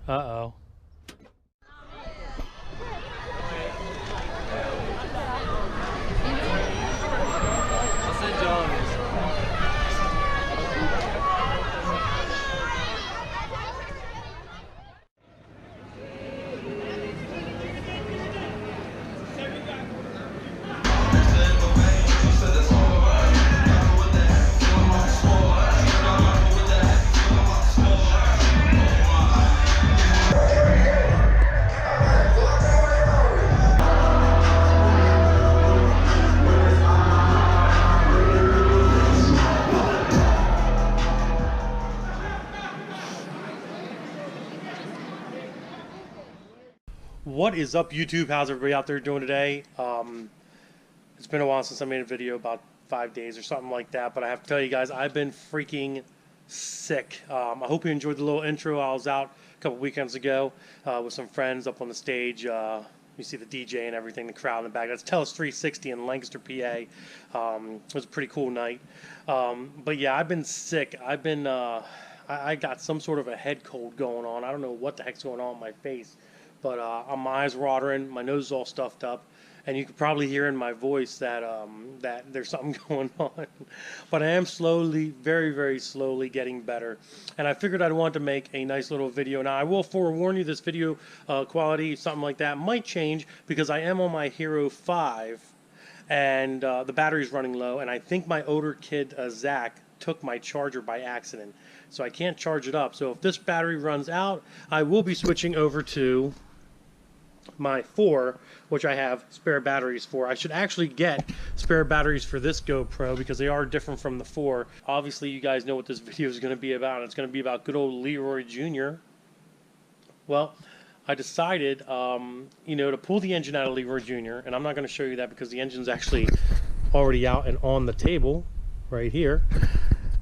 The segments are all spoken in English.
Uh-oh. What is up, YouTube? How's everybody out there doing today? It's been a while since I made a video, about 5 days or something like that, but I have to tell you guys, I've been freaking sick. I hope you enjoyed the little intro. I was out a couple weekends ago with some friends up on the stage. You see the DJ and everything, the crowd in the back. That's Telus 360 in Lancaster, PA. It was a pretty cool night. But yeah, I've been sick. I've been, I got some sort of a head cold going on. I don't know what the heck's going on in my face. But my eyes are watering, my nose is all stuffed up, and you can probably hear in my voice that that there's something going on. But I am slowly, very, very slowly getting better. And I figured I'd want to make a nice little video. Now, I will forewarn you, this video quality, something like that, might change because I am on my Hero 5, and the battery's running low, and I think my older kid, Zach, took my charger by accident. So I can't charge it up. So if this battery runs out, I will be switching over to my 4, which I have spare batteries for. I should actually get spare batteries for this GoPro because they are different from the 4. Obviously, you guys know what this video is going to be about. It's going to be about good old LEROY Jr. Well, I decided, you know, to pull the engine out of LEROY Jr., and I'm not going to show you that because the engine's actually already out and on the table right here.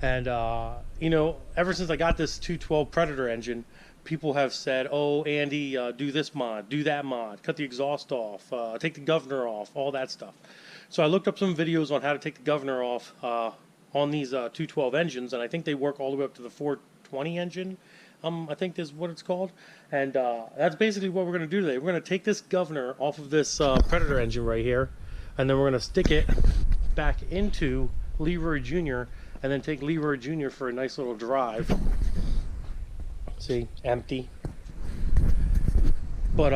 And, you know, ever since I got this 212 Predator engine, people have said, oh, Andy, do this mod, do that mod, cut the exhaust off, take the governor off, all that stuff. So I looked up some videos on how to take the governor off on these 212 engines, and I think they work all the way up to the 420 engine, I think is what it's called. And that's basically what we're going to do today. We're going to take this governor off of this Predator engine right here, and then we're going to stick it back into LEROY Jr., and then take LEROY Jr. for a nice little drive. See, empty. But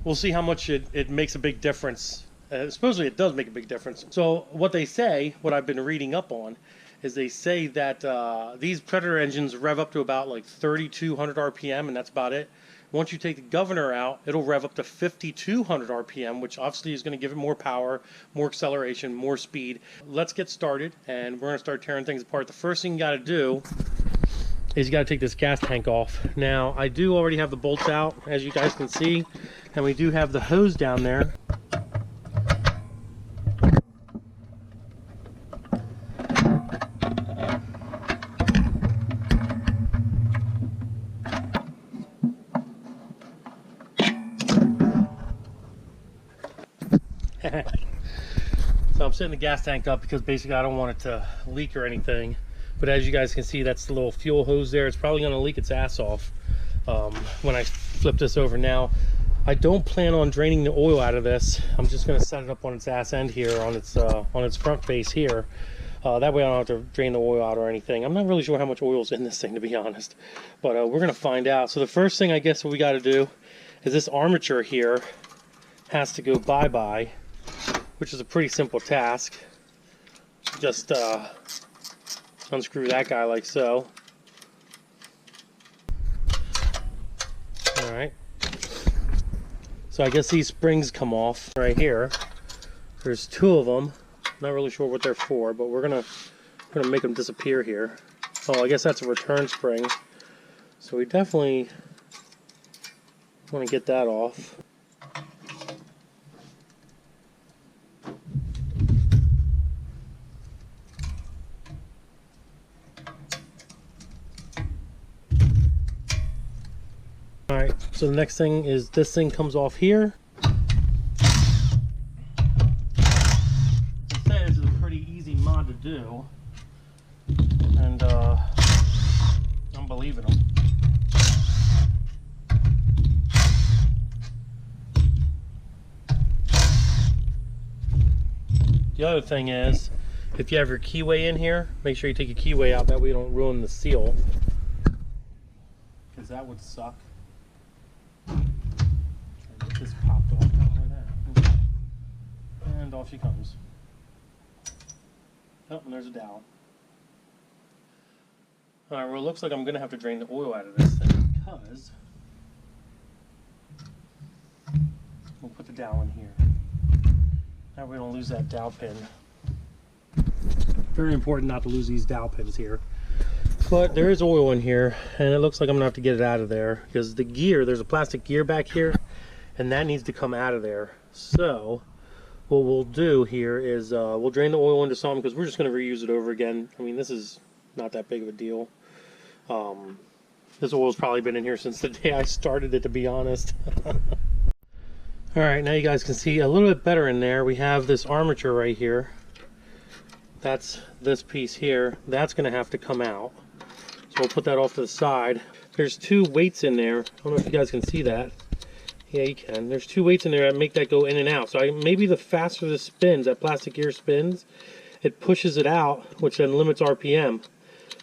we'll see how much it makes a big difference. Supposedly it does make a big difference. So what they say, what I've been reading up on, is they say that these Predator engines rev up to about like 3,200 RPM, and that's about it. Once you take the governor out, it'll rev up to 5,200 RPM, which obviously is going to give it more power, more acceleration, more speed. Let's get started, and we're going to start tearing things apart. The first thing you got to do is you got to take this gas tank off. Now, I do already have the bolts out, as you guys can see, and we do have the hose down there. So I'm setting the gas tank up because basically I don't want it to leak or anything. But as you guys can see, that's the little fuel hose there. It's probably going to leak its ass off when I flip this over. Now, I don't plan on draining the oil out of this. I'm just going to set it up on its ass end here, on its front face here. That way I don't have to drain the oil out or anything. I'm not really sure how much oil is in this thing, to be honest. But we're going to find out. So the first thing I guess what we got to do is this armature here has to go bye-bye, which is a pretty simple task. Just unscrew that guy like so. Alright. So I guess these springs come off right here. There's 2 of them. Not really sure what they're for, but we're gonna make them disappear here. Oh, I guess that's a return spring. So we definitely want to get that off. Alright, so the next thing is this thing comes off here. This is a pretty easy mod to do, and I'm believing them. The other thing is, if you have your keyway in here, make sure you take your keyway out, that way you don't ruin the seal. Because that would suck. Get this popped off like that. And off she comes. Oh, and there's a dowel. Alright, well it looks like I'm going to have to drain the oil out of this thing because we'll put the dowel in here. Now we don't lose that dowel pin. Very important not to lose these dowel pins here. But there is oil in here, and it looks like I'm going to have to get it out of there because the gear, there's a plastic gear back here, and that needs to come out of there. So what we'll do here is we'll drain the oil into some because we're just going to reuse it over again. I mean, this is not that big of a deal. This oil's probably been in here since the day I started it, to be honest. Alright, now you guys can see a little bit better in there. We have this armature right here. That's this piece here. That's going to have to come out. So we'll put that off to the side. There's two weights in there. I don't know if you guys can see that. Yeah, you can. There's two weights in there that make that go in and out. So maybe the faster this spins, that plastic gear spins, it pushes it out, which then limits RPM.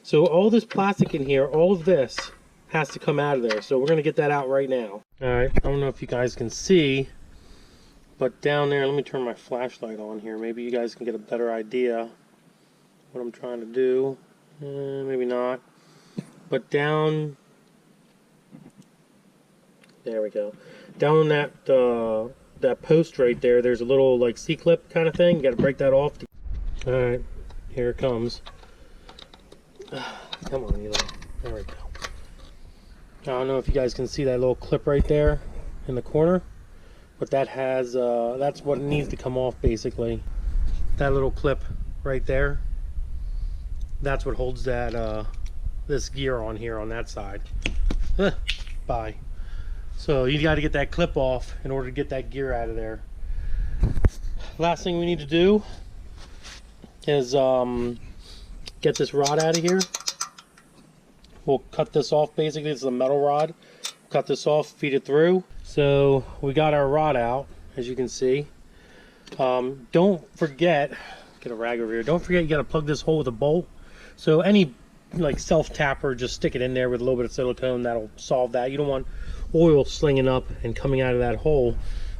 So all this plastic in here, all of this has to come out of there. So we're going to get that out right now. Alright, I don't know if you guys can see, but down there, let me turn my flashlight on here. Maybe you guys can get a better idea what I'm trying to do. Maybe not. But down, there we go. Down on that post right there, there's a little like C-clip kind of thing. You got to break that off. Alright, here it comes. Come on, Eli. There we go. I don't know if you guys can see that little clip right there in the corner, but that has that's what needs to come off basically. That little clip right there, that's what holds that this gear on here on that side. Bye. So you got to get that clip off in order to get that gear out of there. Last thing we need to do is get this rod out of here. We'll cut this off basically. This is a metal rod. Cut this off, feed it through. So we got our rod out, as you can see. Don't forget, get a rag over here. Don't forget you got to plug this hole with a bolt. So any like self tapper, just stick it in there with a little bit of silicone. That'll solve that. You don't want oil slinging up and coming out of that hole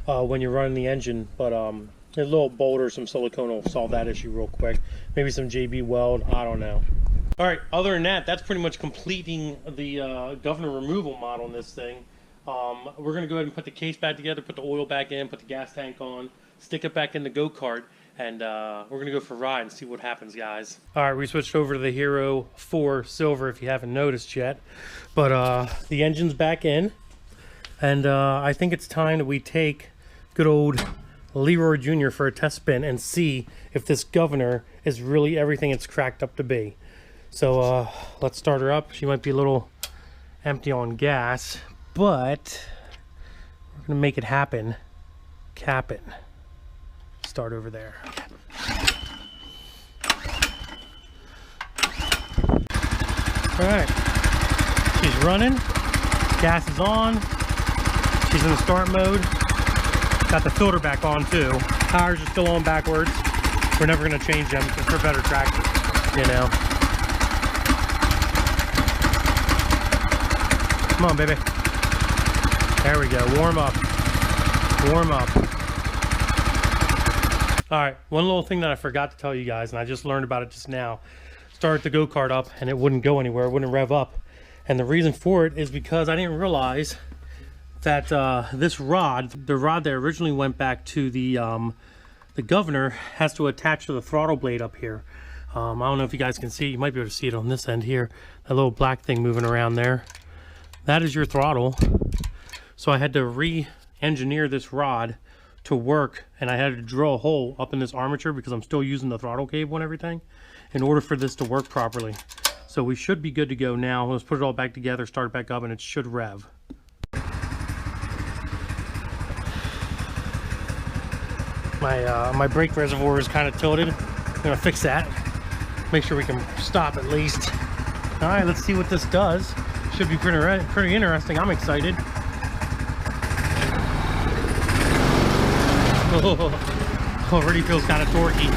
when you're running the engine. But a little bolt or some silicone will solve that issue real quick. Maybe some JB weld, I don't know. All right, other than that, that's pretty much completing the governor removal mod on this thing. We're gonna go ahead and put the case back together, put the oil back in, put the gas tank on, stick it back in the go-kart, and we're gonna go for a ride and see what happens, guys. All right, we switched over to the Hero 4 Silver if you haven't noticed yet, but the engine's back in, and I think it's time that we take good old Leroy Jr. for a test spin and see if this governor is really everything it's cracked up to be. So let's start her up. She might be a little empty on gas, but we're gonna make it happen. Cap it. Start over there. All right, she's running. Gas is on. She's in the start mode. Got the filter back on too. Tires are still on backwards. We're never gonna change them because they're better traction, you know. Come on, baby. There we go. Warm up. Warm up. All right. One little thing that I forgot to tell you guys, and I just learned about it just now. Started the go-kart up, and it wouldn't go anywhere. It wouldn't rev up. And the reason for it is because I didn't realize that this rod, the rod that originally went back to the governor, has to attach to the throttle blade up here. I don't know if you guys can see. You might be able to see it on this end here. That little black thing moving around there. That is your throttle. So I had to re-engineer this rod to work, and I had to drill a hole up in this armature because I'm still using the throttle cable and everything in order for this to work properly. So we should be good to go now. Let's put it all back together, start it back up, and it should rev. My brake reservoir is kind of tilted. I'm gonna fix that. Make sure we can stop at least. All right, let's see what this does. Should be pretty interesting. I'm excited. Already feels kind of torquey.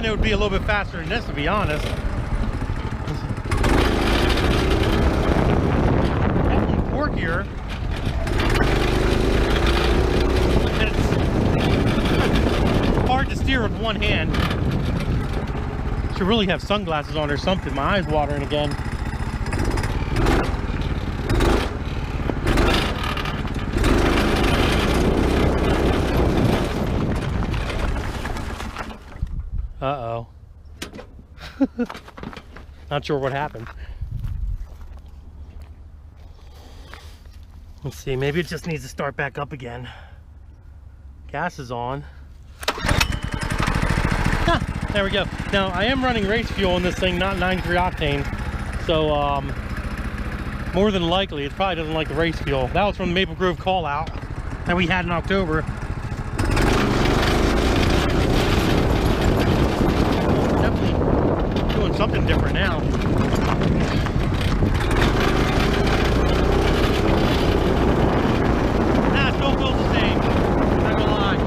It would be a little bit faster than this, to be honest. Definitely torquier. And it's hard to steer with one hand. Should really have sunglasses on or something. My eyes watering again. Uh-oh. Not sure what happened. Let's see, maybe it just needs to start back up again. Gas is on. Huh, there we go. Now, I am running race fuel in this thing, not 93 octane. So, more than likely, it probably doesn't like the race fuel. That was from the Maple Grove call out that we had in October. Doing something different now. Nah, it still feels the same. Not gonna lie.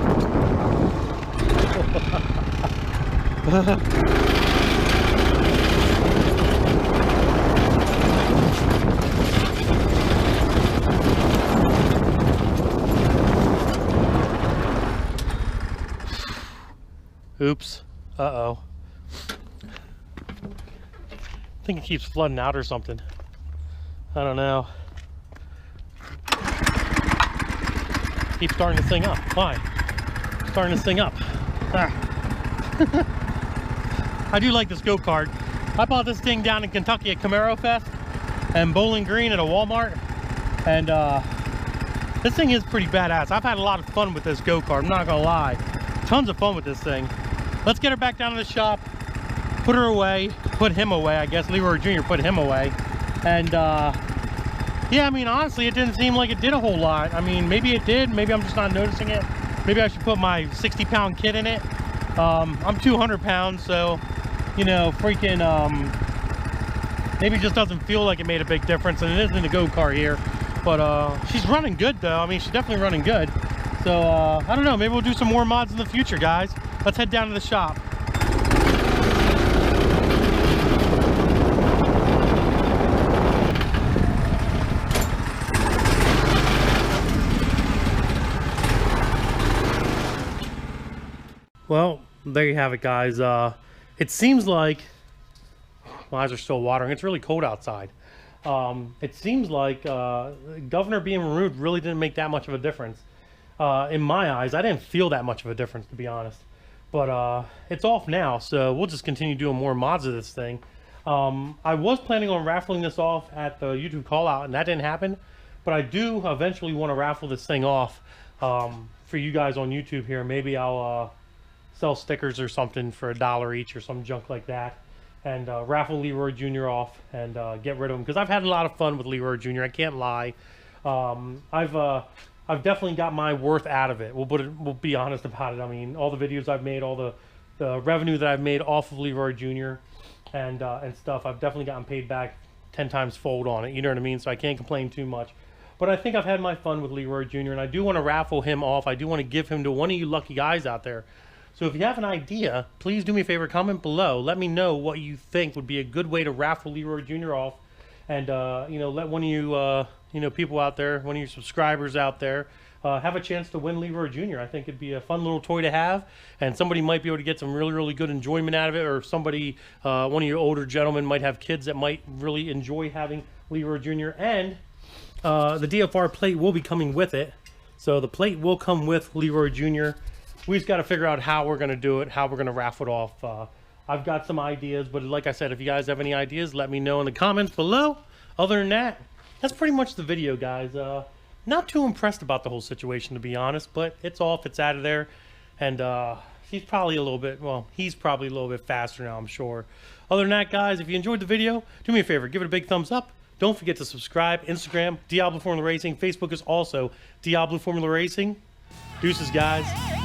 Oops. Uh-oh. I think it keeps flooding out or something. I don't know. Keep starting this thing up. Why? Starting this thing up. Ah. I do like this go-kart. I bought this thing down in Kentucky at Camaro Fest and Bowling Green at a Walmart. And this thing is pretty badass. I've had a lot of fun with this go-kart, I'm not gonna lie. Tons of fun with this thing. Let's get her back down to the shop. Put her away, put him away, I guess. Leroy Jr. put him away. And yeah, I mean, honestly, it didn't seem like it did a whole lot. I mean, maybe it did, maybe I'm just not noticing it. Maybe I should put my 60-pound kit in it. I'm 200 pounds, so, you know, freaking, maybe it just doesn't feel like it made a big difference. And it isn't a go-kart here, but she's running good though. I mean, she's definitely running good. So, I don't know, maybe we'll do some more mods in the future, guys. Let's head down to the shop. Well, there you have it, guys. It seems like my eyes are still watering. It's really cold outside. It seems like Governor being removed really didn't make that much of a difference. In my eyes, I didn't feel that much of a difference, to be honest. But it's off now, so we'll just continue doing more mods of this thing. I was planning on raffling this off at the YouTube call out, and that didn't happen. But I do eventually want to raffle this thing off for you guys on YouTube here. Maybe I'll sell stickers or something for $1 each or some junk like that, and raffle Leroy Jr. off and get rid of him, because I've had a lot of fun with Leroy Jr. I can't lie. I've definitely got my worth out of it. We'll be honest about it. I mean, all the videos I've made, all the revenue that I've made off of Leroy Jr. and stuff, I've definitely gotten paid back 10 times fold on it. You know what I mean? So I can't complain too much. But I think I've had my fun with Leroy Jr. and I do want to raffle him off. I do want to give him to one of you lucky guys out there. So if you have an idea, please do me a favor, comment below. Let me know what you think would be a good way to raffle Leroy Jr. off. And, you know, let one of you, you know, people out there, one of your subscribers out there, have a chance to win Leroy Jr. I think it'd be a fun little toy to have. And somebody might be able to get some really, really good enjoyment out of it. Or somebody, one of your older gentlemen might have kids that might really enjoy having Leroy Jr. And the DFR plate will be coming with it. So the plate will come with Leroy Jr. We just got to figure out how we're going to do it, how we're going to raffle it off. I've got some ideas, but like I said, if you guys have any ideas, let me know in the comments below. Other than that, that's pretty much the video, guys. not too impressed about the whole situation, to be honest, but it's off, it's out of there. And he's probably a little bit faster now, I'm sure. Other than that, guys, if you enjoyed the video, do me a favor, give it a big thumbs up. Don't forget to subscribe. Instagram, Diablo Formula Racing. Facebook is also Diablo Formula Racing. Deuces, guys.